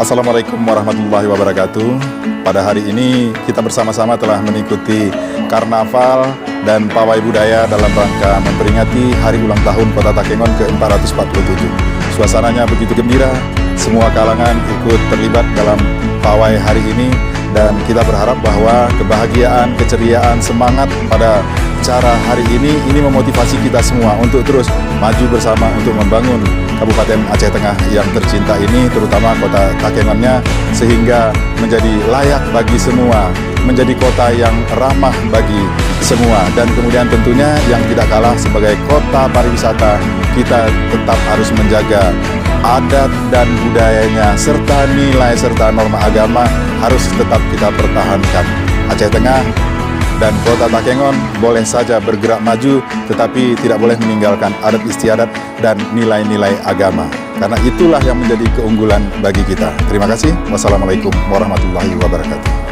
Assalamualaikum warahmatullahi wabarakatuh. Pada hari ini kita bersama-sama telah mengikuti karnaval dan pawai budaya dalam rangka memperingati hari ulang tahun Kota Takengon ke-447. Suasananya begitu gembira, semua kalangan ikut terlibat dalam pawai hari ini, dan kita berharap bahwa kebahagiaan, keceriaan, semangat pada acara hari ini memotivasi kita semua untuk terus maju bersama untuk membangun Kabupaten Aceh Tengah yang tercinta ini, terutama Kota Takengonnya, sehingga menjadi layak bagi semua, menjadi kota yang ramah bagi semua. Dan kemudian tentunya yang tidak kalah sebagai kota pariwisata, kita tetap harus menjaga adat dan budayanya serta nilai serta norma agama harus tetap kita pertahankan. Aceh Tengah dan Kota Takengon boleh saja bergerak maju, tetapi tidak boleh meninggalkan adat istiadat dan nilai-nilai agama. Karena itulah yang menjadi keunggulan bagi kita. Terima kasih. Wassalamualaikum warahmatullahi wabarakatuh.